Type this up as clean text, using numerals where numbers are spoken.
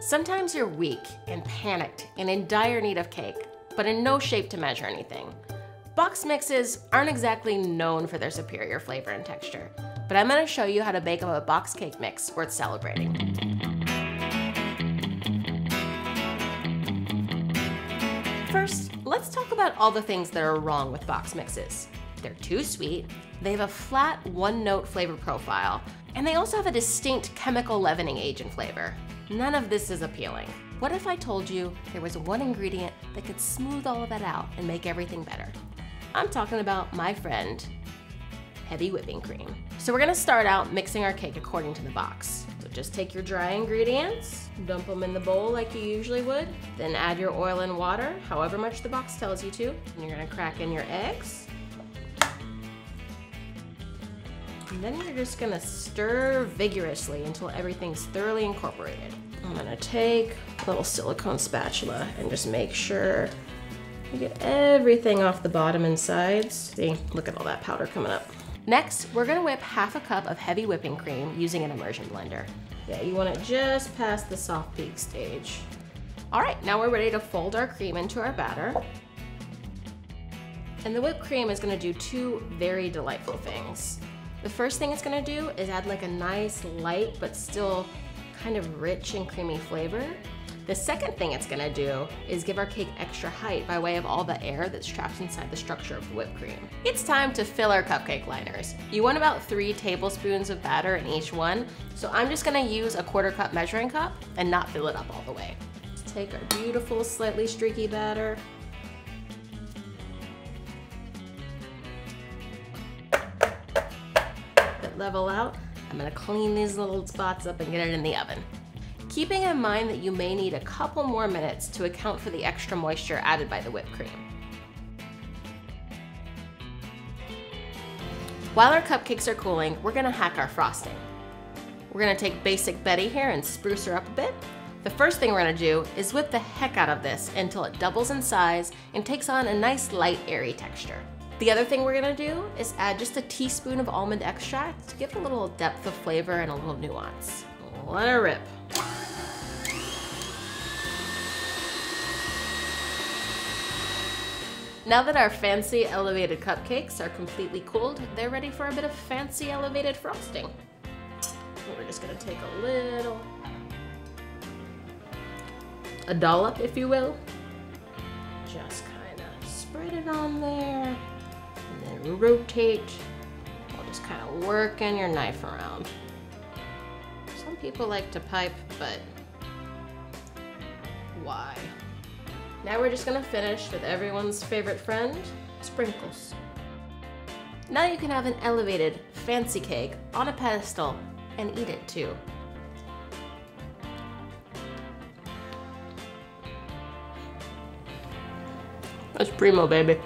Sometimes you're weak and panicked and in dire need of cake, but in no shape to measure anything. Box mixes aren't exactly known for their superior flavor and texture, but I'm gonna show you how to bake up a box cake mix worth celebrating. First, let's talk about all the things that are wrong with box mixes. They're too sweet, they have a flat, one-note flavor profile, and they also have a distinct chemical leavening agent flavor. None of this is appealing. What if I told you there was one ingredient that could smooth all of that out and make everything better? I'm talking about my friend, heavy whipping cream. So we're gonna start out mixing our cake according to the box. So just take your dry ingredients, dump them in the bowl like you usually would, then add your oil and water, however much the box tells you to. And you're gonna crack in your eggs. And then you're just gonna stir vigorously until everything's thoroughly incorporated. I'm gonna take a little silicone spatula and just make sure you get everything off the bottom and sides. See, look at all that powder coming up. Next, we're gonna whip half a cup of heavy whipping cream using an immersion blender. Yeah, you want it just past the soft peak stage. All right, now we're ready to fold our cream into our batter. And the whipped cream is gonna do two very delightful things. The first thing it's gonna do is add like a nice light but still kind of rich and creamy flavor. The second thing it's gonna do is give our cake extra height by way of all the air that's trapped inside the structure of the whipped cream. It's time to fill our cupcake liners. You want about 3 tablespoons of batter in each one, so I'm just gonna use a 1/4 cup measuring cup and not fill it up all the way. Let's take our beautiful, slightly streaky batter. Level out. I'm gonna clean these little spots up and get it in the oven. Keeping in mind that you may need a couple more minutes to account for the extra moisture added by the whipped cream. While our cupcakes are cooling, we're gonna hack our frosting. We're gonna take Basic Betty here and spruce her up a bit. The first thing we're gonna do is whip the heck out of this until it doubles in size and takes on a nice light, airy texture. The other thing we're gonna do is add just a teaspoon of almond extract to give it a little depth of flavor and a little nuance. Let her rip. Now that our fancy elevated cupcakes are completely cooled, they're ready for a bit of fancy elevated frosting. We're just gonna take a dollop, if you will. Just kind of spread it on there. And then rotate, while just kind of working your knife around. Some people like to pipe, but why? Now we're just gonna finish with everyone's favorite friend, sprinkles. Now you can have an elevated, fancy cake on a pedestal and eat it too. That's primo, baby.